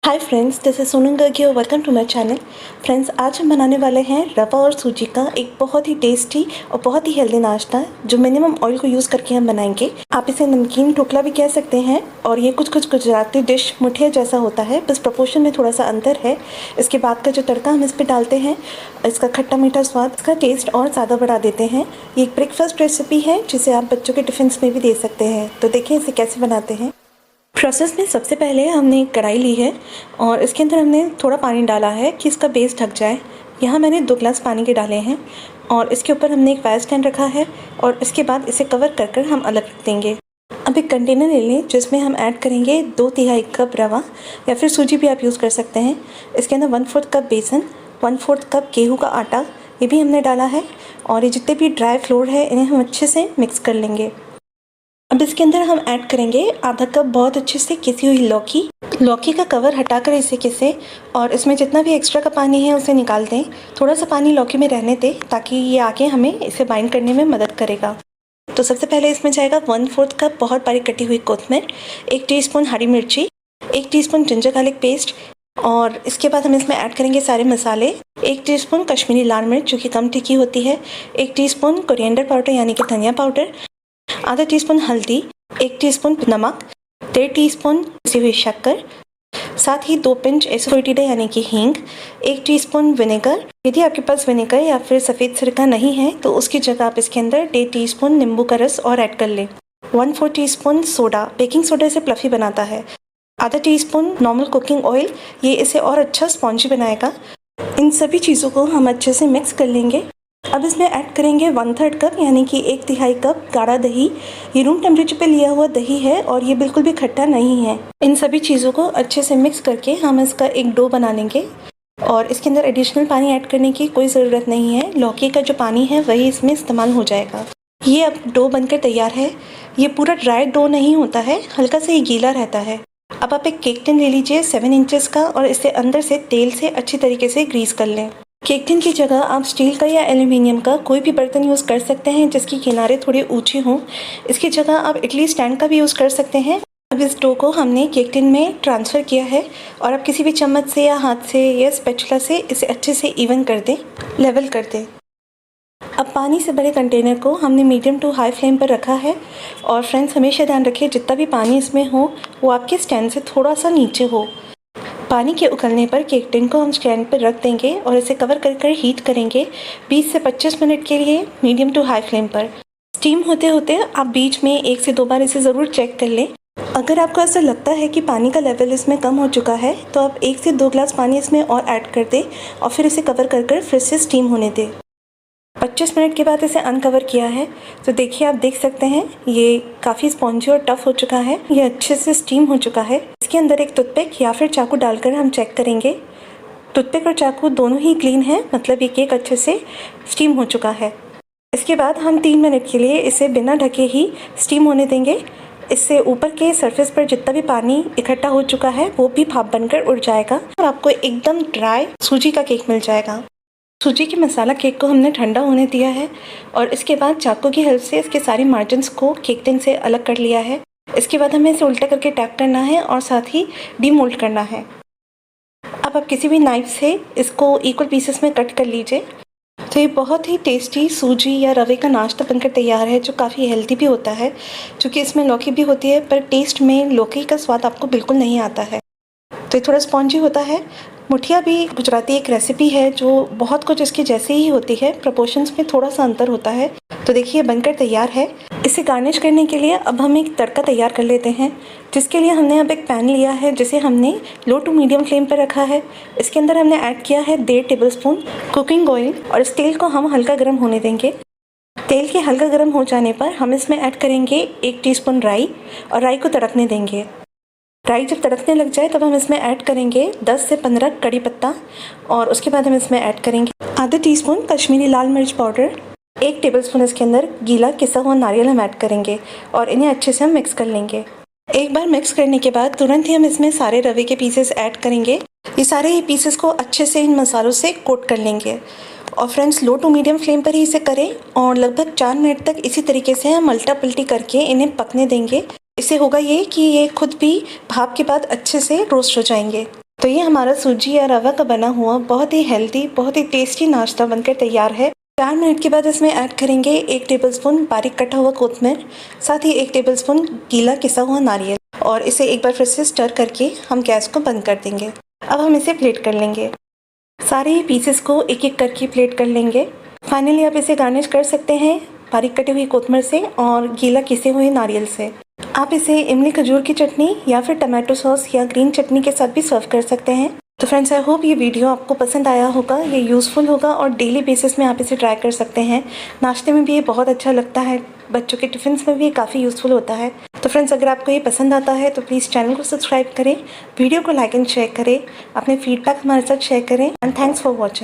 Hi friends, this is Sonam Gargi और welcome to my channel. Friends, आज हम बनाने वाले हैं रवा और सूजी का एक बहुत ही टेस्टी और बहुत ही हेल्दी नाश्ता जो मिनिमम ऑयल को यूज़ करके हम बनाएंगे। आप इसे नमकीन ढोकला भी कह सकते हैं और ये कुछ गुजराती डिश मुठिया जैसा होता है, बस प्रपोर्शन में थोड़ा सा अंतर है। इसके बाद का जो तड़का हम इस पर डालते हैं, इसका खट्टा मीठा स्वाद इसका टेस्ट और ज़्यादा बढ़ा देते हैं। ये एक ब्रेकफास्ट रेसिपी है जिसे आप बच्चों के टिफ़िन में भी दे सकते हैं। तो देखिए इसे कैसे बनाते हैं। प्रोसेस में सबसे पहले हमने एक कढ़ाई ली है और इसके अंदर हमने थोड़ा पानी डाला है कि इसका बेस ढक जाए। यहाँ मैंने 2 ग्लास पानी के डाले हैं और इसके ऊपर हमने एक फायर स्टैंड रखा है और इसके बाद इसे कवर कर हम अलग रख देंगे। अब एक कंटेनर ले लें जिसमें हम ऐड करेंगे 2/3 कप रवा या फिर सूजी भी आप यूज़ कर सकते हैं। इसके अंदर 1/4 कप बेसन, 1/4 कप गेहूँ का आटा ये भी हमने डाला है और ये जितने भी ड्राई फ्लोर है इन्हें हम अच्छे से मिक्स कर लेंगे। अब इसके अंदर हम ऐड करेंगे आधा कप बहुत अच्छे से किसी हुई लौकी का कवर हटाकर इसे किसे और इसमें जितना भी एक्स्ट्रा का पानी है उसे निकाल दें। थोड़ा सा पानी लौकी में रहने दें ताकि ये आगे हमें इसे बाइंड करने में मदद करेगा। तो सबसे पहले इसमें जाएगा 1/4 कप बहुत बारीक कटी हुई कोतमीर, 1 टीस्पून हरी मिर्ची, 1 टीस्पून जिंजर गार्लिक पेस्ट और इसके बाद हम इसमें ऐड करेंगे सारे मसाले। 1 टीस्पून कश्मीरी लाल मिर्च जो कि कम तीखी होती है, 1 टीस्पून कोरिएंडर पाउडर यानी कि धनिया पाउडर, आधा टीस्पून हल्दी, 1 टीस्पून नमक, 1.5 टीस्पून पिसी हुई शक्कर, साथ ही 2 पिंच एसोफोटिडा यानी कि हींग, 1 टीस्पून विनेगर। यदि आपके पास विनेगर या फिर सफ़ेद सिरका नहीं है तो उसकी जगह आप इसके अंदर 1.5 टीस्पून नींबू का रस और ऐड कर लें। 1/4 टीस्पून सोडा, बेकिंग सोडा इसे फ्लफ़ी बनाता है। आधा टीस्पून नॉर्मल कुकिंग ऑयल, ये इसे और अच्छा स्पॉन्जी बनाएगा। इन सभी चीज़ों को हम अच्छे से मिक्स कर लेंगे। अब इसमें ऐड करेंगे 1/3 कप यानी कि 1/3 कप गाढ़ा दही। ये रूम टेम्परेचर पे लिया हुआ दही है और ये बिल्कुल भी खट्टा नहीं है। इन सभी चीज़ों को अच्छे से मिक्स करके हम इसका एक डो बना लेंगे और इसके अंदर एडिशनल पानी ऐड करने की कोई ज़रूरत नहीं है। लौकी का जो पानी है वही इसमें इस्तेमाल हो जाएगा। ये अब डो बनकर तैयार है। ये पूरा ड्राई डो नहीं होता है, हल्का सा ये गीला रहता है। अब आप एक केक टिन ले लीजिए 7 इंचेस का और इसे अंदर से तेल से अच्छी तरीके से ग्रीस कर लें। केक टिन की जगह आप स्टील का या एल्यूमिनियम का कोई भी बर्तन यूज़ कर सकते हैं जिसकी किनारे थोड़ी ऊंची हों। इसकी जगह आप इडली स्टैंड का भी यूज़ कर सकते हैं। अब इस डो को हमने केक टिन में ट्रांसफ़र किया है और आप किसी भी चम्मच से या हाथ से या स्पैचुला से इसे अच्छे से इवन कर दें, लेवल कर दें। अब पानी से भरे कंटेनर को हमने मीडियम टू हाई फ्लेम पर रखा है और फ्रेंड्स हमेशा ध्यान रखिए जितना भी पानी इसमें हो वो आपके स्टैंड से थोड़ा सा नीचे हो। पानी के उखलने पर केक टिन को हम स्टैंड पर रख देंगे और इसे कवर कर हीट करेंगे 20 से 25 मिनट के लिए मीडियम टू हाई फ्लेम पर। स्टीम होते होते आप बीच में 1 से 2 बार इसे ज़रूर चेक कर लें। अगर आपको ऐसा लगता है कि पानी का लेवल इसमें कम हो चुका है तो आप 1 से 2 ग्लास पानी इसमें और ऐड कर दें और फिर इसे कवर कर फिर से स्टीम होने दें। 25 मिनट के बाद इसे अनकवर किया है तो देखिए आप देख सकते हैं ये काफ़ी स्पॉन्जी और टफ़ हो चुका है। ये अच्छे से स्टीम हो चुका है। इसके अंदर एक टूथपिक या फिर चाकू डालकर हम चेक करेंगे। टूथपिक और चाकू दोनों ही क्लीन है, मतलब ये केक अच्छे से स्टीम हो चुका है। इसके बाद हम 3 मिनट के लिए इसे बिना ढके ही स्टीम होने देंगे। इससे ऊपर के सरफेस पर जितना भी पानी इकट्ठा हो चुका है वो भी भाप बनकर उड़ जाएगा और आपको एकदम ड्राई सूजी का केक मिल जाएगा। सूजी के मसाला केक को हमने ठंडा होने दिया है और इसके बाद चाकू की हेल्प से इसके सारे मार्जिन्स को केक टिन से अलग कर लिया है। इसके बाद हमें इसे उल्टा करके टैप करना है और साथ ही डीमोल्ड करना है। अब आप किसी भी नाइफ से इसको इक्वल पीसेस में कट कर लीजिए। तो ये बहुत ही टेस्टी सूजी या रवे का नाश्ता बनकर तैयार है जो काफ़ी हेल्दी भी होता है, क्योंकि इसमें लौकी भी होती है पर टेस्ट में लौकी का स्वाद आपको बिल्कुल नहीं आता है। तो ये थोड़ा स्पॉन्जी होता है। मुठिया भी गुजराती एक रेसिपी है जो बहुत कुछ इसके जैसे ही होती है, प्रपोर्शंस में थोड़ा सा अंतर होता है। तो देखिए बनकर तैयार है। इसे गार्निश करने के लिए अब हम एक तड़का तैयार कर लेते हैं, जिसके लिए हमने अब एक पैन लिया है जिसे हमने लो टू मीडियम फ्लेम पर रखा है। इसके अंदर हमने ऐड किया है 1.5 टेबलस्पून कुकिंग ऑयल और इस तेल को हम हल्का गर्म होने देंगे। तेल के हल्का गर्म हो जाने पर हम इसमें ऐड करेंगे 1 टीस्पून राई और राई को तड़कने देंगे। राई जब तड़कने लग जाए तब हम इसमें ऐड करेंगे 10 से 15 कड़ी पत्ता और उसके बाद हम इसमें ऐड करेंगे आधा टीस्पून कश्मीरी लाल मिर्च पाउडर, 1 टेबलस्पून इसके अंदर गीला किसा हुआ नारियल हम ऐड करेंगे और इन्हें अच्छे से हम मिक्स कर लेंगे। एक बार मिक्स करने के बाद तुरंत ही हम इसमें सारे रवे के पीसेस ऐड करेंगे। ये सारे ही पीसेस को अच्छे से इन मसालों से कोट कर लेंगे और friends low to medium flame पर ही इसे करें और लगभग 4 मिनट तक इसी तरीके से हम उल्टा पलटी करके इन्हें पकने देंगे। इससे होगा ये कि ये खुद भी भाप के बाद अच्छे से रोस्ट हो जाएंगे। तो ये हमारा सूजी या रवा का बना हुआ बहुत ही हेल्दी, बहुत ही टेस्टी नाश्ता बनकर तैयार है। 4 मिनट के बाद इसमें ऐड करेंगे 1 टेबलस्पून बारीक कटा हुआ कोतमीर, साथ ही 1 टेबलस्पून गीला किसा हुआ नारियल, और इसे एक बार फिर से स्टर करके हम गैस को बंद कर देंगे। अब हम इसे प्लेट कर लेंगे। सारे ही पीसेस को एक एक करके प्लेट कर लेंगे। फाइनली आप इसे गार्निश कर सकते हैं बारीक कटी हुई कोतमीर से और गीला किसे हुए नारियल से। आप इसे इमली खजूर की चटनी या फिर टमाटो सॉस या ग्रीन चटनी के साथ भी सर्व कर सकते हैं। तो फ्रेंड्स, आई होप ये वीडियो आपको पसंद आया होगा, ये यूज़फुल होगा और डेली बेसिस में आप इसे ट्राई कर सकते हैं। नाश्ते में भी ये बहुत अच्छा लगता है, बच्चों के टिफ़िन्स में भी ये काफ़ी यूज़फुल होता है। तो फ्रेंड्स, अगर आपको ये पसंद आता है तो प्लीज़ चैनल को सब्सक्राइब करें, वीडियो को लाइक एंड शेयर करें, अपने फीडबैक हमारे साथ शेयर करें एंड थैंक्स फॉर वॉचिंग।